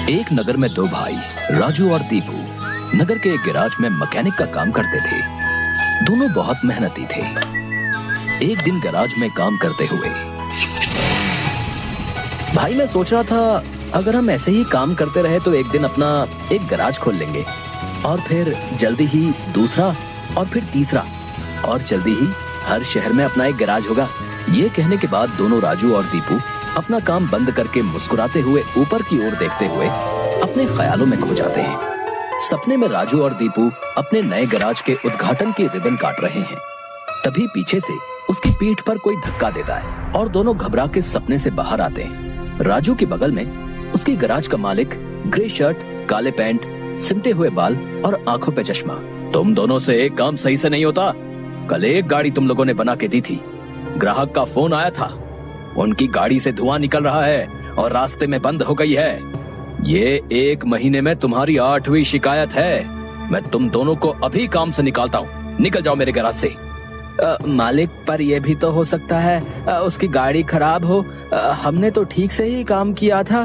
एक नगर में दो भाई राजू और दीपू नगर के एक गैराज में मैकेनिक का काम करते थे। दोनों बहुत मेहनती थे। एक दिन गैराज में काम करते हुए भाई मैं सोच रहा था अगर हम ऐसे ही काम करते रहे तो एक दिन अपना एक गैराज खोल लेंगे और फिर जल्दी ही दूसरा और फिर तीसरा और जल्दी ही हर शहर में अपना एक गैराज होगा। ये कहने के बाद दोनों राजू और दीपू अपना काम बंद करके मुस्कुराते हुए ऊपर की ओर देखते हुए अपने ख्यालों में खो जाते हैं। सपने में राजू और दीपू अपने नए गैराज के उद्घाटन की रिबन काट रहे हैं। तभी पीछे से उसकी पीठ पर कोई धक्का देता है और दोनों घबरा के सपने से बाहर आते हैं। राजू के बगल में उसकी गैराज का मालिक, ग्रे शर्ट, काले पैंट, सिमटे हुए बाल और आंखों पे चश्मा। तुम दोनों से एक काम सही से नहीं होता। कल एक गाड़ी तुम लोगों ने बना के दी थी। ग्राहक का फोन आया था, उनकी गाड़ी से धुआं निकल रहा है और रास्ते में बंद हो गई है। ये 1 महीने में तुम्हारी 8वीं शिकायत है। मैं तुम दोनों को अभी काम से निकालता हूँ। निकल जाओ मेरे गैराज से। मालिक, पर यह भी तो हो सकता है उसकी गाड़ी खराब हो। हमने तो ठीक से ही काम किया था।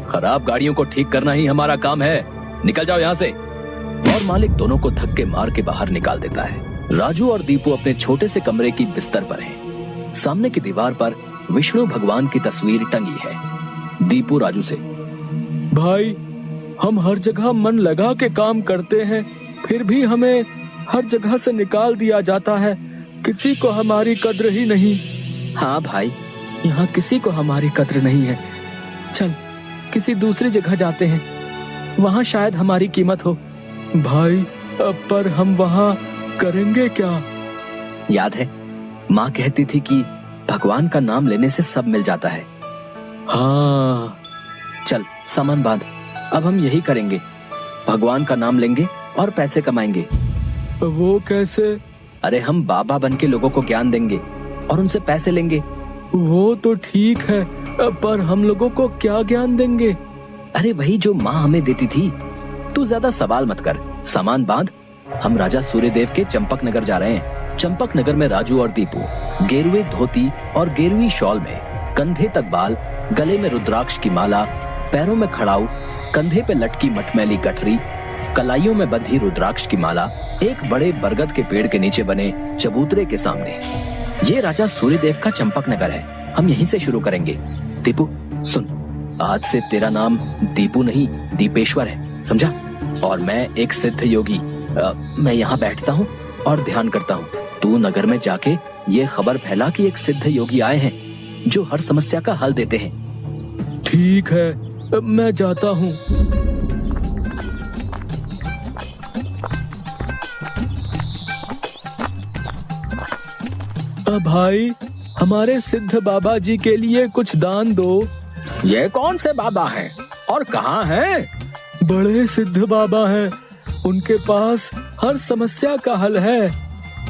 खराब गाड़ियों को ठीक करना ही हमारा काम है। निकल जाओ यहाँ से। और मालिक दोनों को धक्के मार के बाहर निकाल देता है। राजू और दीपू अपने छोटे से कमरे की बिस्तर पर हैं। सामने की दीवार पर विष्णु भगवान की तस्वीर टंगी है। दीपू राजू से, भाई हम हर जगह मन लगा के काम करते हैं, फिर भी हमें हर जगह से निकाल दिया जाता है। किसी को हमारी कद्र ही नहीं। हाँ भाई, यहाँ किसी को हमारी कद्र नहीं है। चल किसी दूसरी जगह जाते हैं, वहाँ शायद हमारी कीमत हो। भाई पर हम वहाँ करेंगे क्या? याद है माँ कहती थी कि भगवान का नाम लेने से सब मिल जाता है। हाँ चल सामान बांध, अब हम यही करेंगे। भगवान का नाम लेंगे और पैसे कमाएंगे। वो कैसे? अरे हम बाबा बन के लोगों को ज्ञान देंगे और उनसे पैसे लेंगे। वो तो ठीक है, पर हम लोगों को क्या ज्ञान देंगे? अरे वही जो माँ हमें देती थी। तू ज्यादा सवाल मत कर, सामान बांध। हम राजा सूर्यदेव के चंपक नगर जा रहे हैं। चंपक नगर में राजू और दीपू गेरुए धोती और गेरुई शॉल में, कंधे तक बाल, गले में रुद्राक्ष की माला, पैरों में खड़ाऊ, कंधे पे लटकी मटमैली गठरी, कलाइयों में बंधी रुद्राक्ष की माला, एक बड़े बरगद के पेड़ के नीचे बने चबूतरे के सामने। ये राजा सूर्यदेव का चंपक नगर है। हम यहीं से शुरू करेंगे। दीपू सुन, आज से तेरा नाम दीपू नहीं दीपेश्वर है, समझा? और मैं एक सिद्ध योगी। मैं यहाँ बैठता हूँ और ध्यान करता हूँ। तू नगर में जाके ये खबर फैला कि एक सिद्ध योगी आए हैं जो हर समस्या का हल देते हैं। ठीक है, मैं जाता हूँ। भाई हमारे सिद्ध बाबा जी के लिए कुछ दान दो। ये कौन से बाबा हैं और कहाँ हैं? बड़े सिद्ध बाबा हैं, उनके पास हर समस्या का हल है।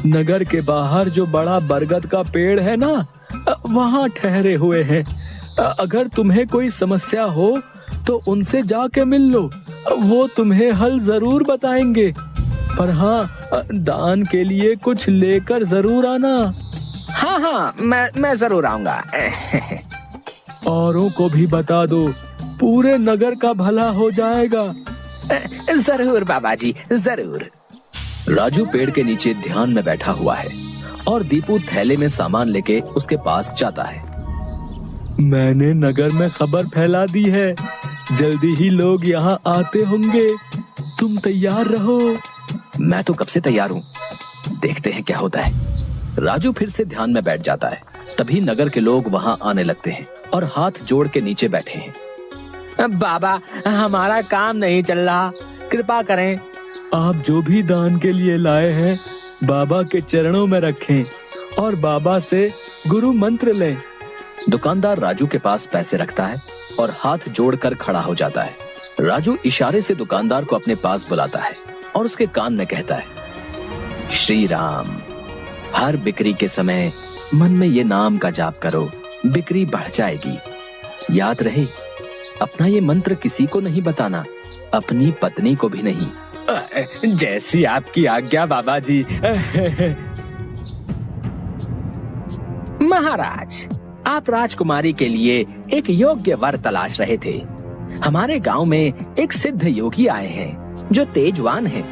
नगर के बाहर जो बड़ा बरगद का पेड़ है ना, वहाँ ठहरे हुए हैं। अगर तुम्हें कोई समस्या हो तो उनसे जाके मिल लो, वो तुम्हें हल जरूर बताएंगे। पर हाँ, दान के लिए कुछ लेकर जरूर आना। हाँ, मैं जरूर आऊंगा। औरों को भी बता दो, पूरे नगर का भला हो जाएगा। जरूर बाबा जी, जरूर। राजू पेड़ के नीचे ध्यान में बैठा हुआ है और दीपू थैले में सामान लेके उसके पास जाता है। मैंने नगर में खबर फैला दी है, जल्दी ही लोग यहाँ आते होंगे। तुम तैयार रहो। मैं तो कब से तैयार हूँ, देखते हैं क्या होता है। राजू फिर से ध्यान में बैठ जाता है। तभी नगर के लोग वहाँ आने लगते हैं और हाथ जोड़ के नीचे बैठे हैं। बाबा, हमारा काम नहीं चल रहा, कृपा करें। आप जो भी दान के लिए लाए हैं बाबा के चरणों में रखें और बाबा से गुरु मंत्र लें। दुकानदार राजू के पास पैसे रखता है और हाथ जोड़कर खड़ा हो जाता है। राजू इशारे से दुकानदार को अपने पास बुलाता है और उसके कान में कहता है, श्री राम। हर बिक्री के समय मन में ये नाम का जाप करो, बिक्री बढ़ जाएगी। याद रहे, अपना ये मंत्र किसी को नहीं बताना, अपनी पत्नी को भी नहीं। जैसी आपकी आज्ञा बाबा जी। महाराज, आप राजकुमारी के लिए एक योग्य वर तलाश रहे थे। हमारे गांव में एक सिद्ध योगी आए हैं जो तेजवान हैं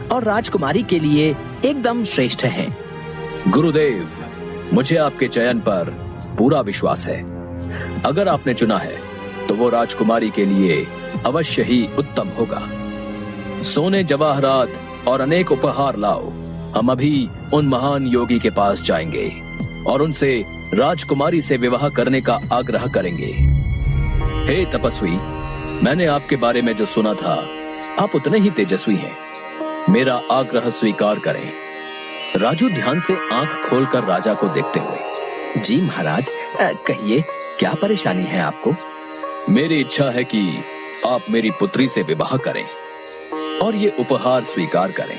और राजकुमारी के लिए एकदम श्रेष्ठ हैं। गुरुदेव, मुझे आपके चयन पर पूरा विश्वास है। अगर आपने चुना है तो वो राजकुमारी के लिए अवश्य ही उत्तम होगा। सोने, जवाहरात और अनेक उपहार लाओ। हम अभी उन महान योगी के पास जाएंगे और उनसे राजकुमारी से विवाह करने का आग्रह करेंगे। हे तपस्वी, मैंने आपके बारे में जो सुना था, आप उतने ही तेजस्वी हैं। मेरा आग्रह स्वीकार करें। राजू ध्यान से आंख खोलकर राजा को देखते हुए, जी महाराज, कहिए क्या परेशानी है आपको? मेरी इच्छा है कि आप मेरी पुत्री से विवाह करें और ये उपहार स्वीकार करें।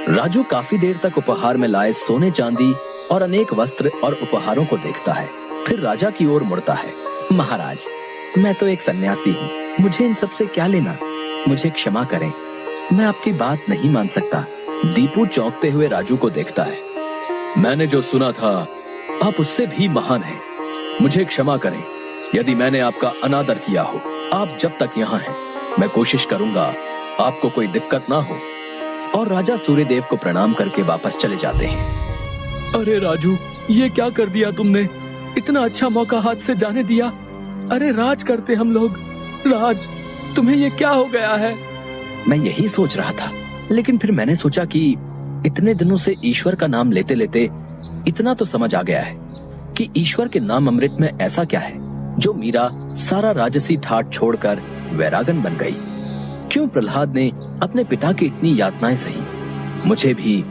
राजू काफी देर तक उपहार में लाए सोने, चांदी और अनेक वस्त्र और उपहारों को देखता है, फिर राजा की ओर मुड़ता है। महाराज, मैं तो एक सन्यासी हूँ, मुझे इन सब से क्या लेना? मुझे क्षमा करें, मैं आपकी बात नहीं मान सकता। दीपू चौंकते हुए राजू को देखता है। मैंने जो सुना था, आप उससे भी महान हैं। मुझे क्षमा करें यदि मैंने आपका अनादर किया हो। आप जब तक यहाँ हैं, मैं कोशिश करूंगा आपको कोई दिक्कत ना हो। और राजा सूर्यदेव को प्रणाम करके वापस चले जाते हैं। अरे राजू, ये क्या कर दिया तुमने? इतना अच्छा मौका हाथ से जाने दिया। अरे राज करते हम लोग। राज, तुम्हें ये क्या हो गया है? मैं यही सोच रहा था, लेकिन फिर मैंने सोचा कि इतने दिनों से ईश्वर का नाम लेते लेते इतना तो समझ आ गया है कि ईश्वर के नाम अमृत में ऐसा क्या है जो मीरा सारा राजसी ठाट छोड़कर वैरागन बन गई। क्यों प्रहलाद ने अपने पिता की इतनी यातनाएं सही? मुझे भी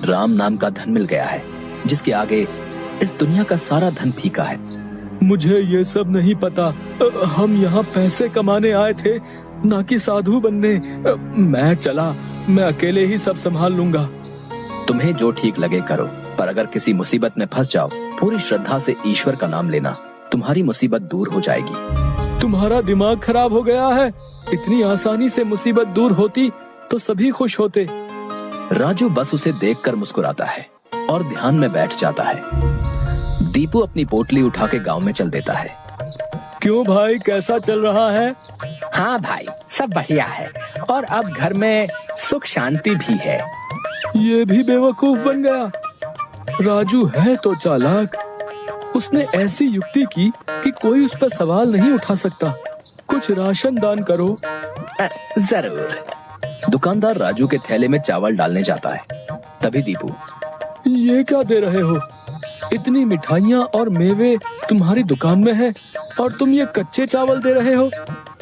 राम नाम का धन मिल गया है, जिसके आगे इस दुनिया का सारा धन फीका है। मुझे ये सब नहीं पता। हम यहाँ पैसे कमाने आए थे, ना कि साधु बनने। मैं चला, मैं अकेले ही सब संभाल लूंगा। तुम्हें जो ठीक लगे करो, पर अगर किसी मुसीबत में फंस जाओ, पूरी श्रद्धा से ईश्वर का नाम लेना, तुम्हारी मुसीबत दूर हो जाएगी। तुम्हारा दिमाग खराब हो गया है। इतनी आसानी से मुसीबत दूर होती तो सभी खुश होते। राजू बस उसे देखकर मुस्कुराता है और ध्यान में बैठ जाता है। दीपू अपनी पोटली उठा के गांव में चल देता है। क्यों भाई, कैसा चल रहा है? हाँ भाई, सब बढ़िया है और अब घर में सुख शांति भी है। ये भी बेवकूफ बन गया। राजू है तो चालाक। उसने ऐसी युक्ति की कि कोई उस पर सवाल नहीं उठा सकता। कुछ राशन दान करो। जरूर। दुकानदार राजू के थैले में चावल डालने जाता है। तभी दीपू, ये क्या दे रहे हो? इतनी मिठाइयाँ और मेवे तुम्हारी दुकान में है और तुम ये कच्चे चावल दे रहे हो?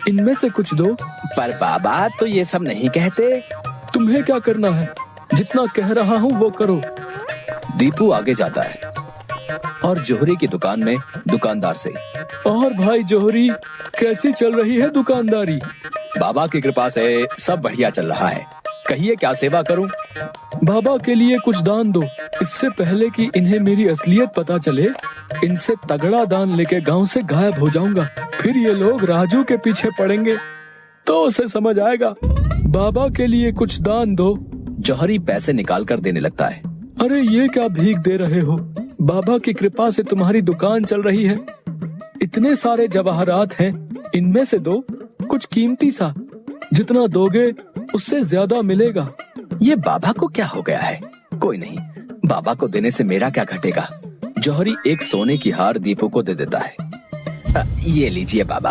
इनमें से कुछ दो। पर बाबा तो ये सब नहीं कहते। तुम्हें क्या करना है? जितना कह रहा हूँ वो करो। दीपू आगे जाता है और जोहरी की दुकान में दुकानदार से, और भाई जोहरी, कैसी चल रही है दुकानदारी? बाबा की कृपा से सब बढ़िया चल रहा है। कहिए क्या सेवा करूं? बाबा के लिए कुछ दान दो। इससे पहले कि इन्हें मेरी असलियत पता चले, इनसे तगड़ा दान लेके गांव से गायब हो जाऊंगा। फिर ये लोग राजू के पीछे पड़ेंगे तो उसे समझ आएगा। बाबा के लिए कुछ दान दो। जौहरी पैसे निकाल कर देने लगता है। अरे ये क्या भीख दे रहे हो? बाबा की कृपा से तुम्हारी दुकान चल रही है। इतने सारे जवाहरात हैं, इनमें से दो, कुछ कीमती सा। जितना दोगे उससे ज्यादा मिलेगा। ये बाबा को क्या हो गया है? कोई नहीं, बाबा को देने से मेरा क्या घटेगा। जौहरी एक सोने की हार दीपू को दे देता है। ये लीजिए बाबा।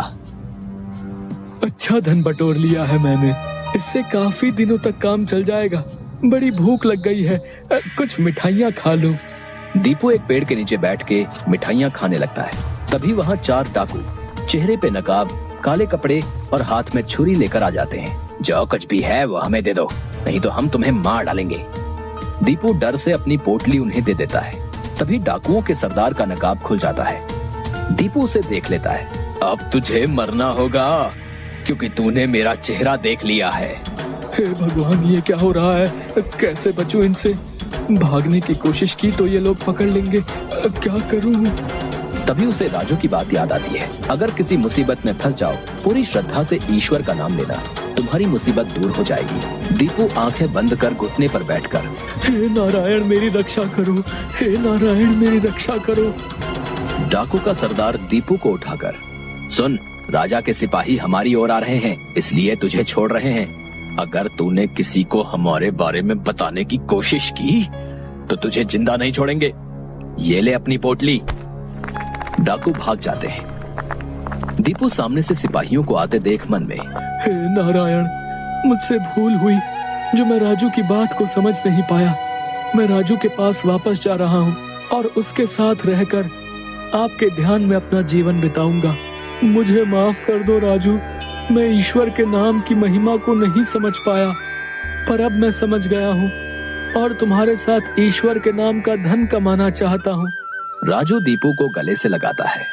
अच्छा धन बटोर लिया है मैंने। इससे काफी दिनों तक काम चल जाएगा। बड़ी भूख लग गई है, कुछ मिठाइयाँ खा लूं। दीपू एक पेड़ के नीचे बैठ के मिठाइयाँ खाने लगता है। तभी वहाँ 4 डाकू, चेहरे पे नकाब, काले कपड़े और हाथ में छुरी लेकर आ जाते हैं। जो कुछ भी है वो हमें दे दो, नहीं तो हम तुम्हें मार डालेंगे। दीपू डर से अपनी पोटली उन्हें दे देता है। तभी डाकुओं के सरदार का नकाब खुल जाता है। दीपू उसे देख लेता है। अब तुझे मरना होगा, क्योंकि तूने मेरा चेहरा देख लिया है। हे भगवान, ये क्या हो रहा है? कैसे बचूं इनसे? भागने की कोशिश की तो ये लोग पकड़ लेंगे। क्या करूं? तभी उसे राजू की बात याद आती है। अगर किसी मुसीबत में फंस जाओ, पूरी श्रद्धा से ईश्वर का नाम लेना, तुम्हारी मुसीबत दूर हो जाएगी। दीपू आंखें बंद कर घुटने पर बैठकर, हे नारायण मेरी रक्षा करो, हे नारायण मेरी रक्षा करो। डाकू का सरदार दीपू को उठाकर, सुन, राजा के सिपाही हमारी ओर आ रहे हैं, इसलिए तुझे छोड़ रहे हैं। अगर तूने किसी को हमारे बारे में बताने की कोशिश की तो तुझे जिंदा नहीं छोड़ेंगे। ये ले अपनी पोटली। डाकू भाग जाते हैं। दीपू सामने से सिपाहियों को आते देख मन में, हे नारायण, मुझसे भूल हुई जो मैं राजू की बात को समझ नहीं पाया। मैं राजू के पास वापस जा रहा हूँ और उसके साथ रहकर आपके ध्यान में अपना जीवन बिताऊंगा। मुझे माफ कर दो राजू, मैं ईश्वर के नाम की महिमा को नहीं समझ पाया, पर अब मैं समझ गया हूँ और तुम्हारे साथ ईश्वर के नाम का धन कमाना चाहता हूँ। राजू दीपू को गले से लगाता है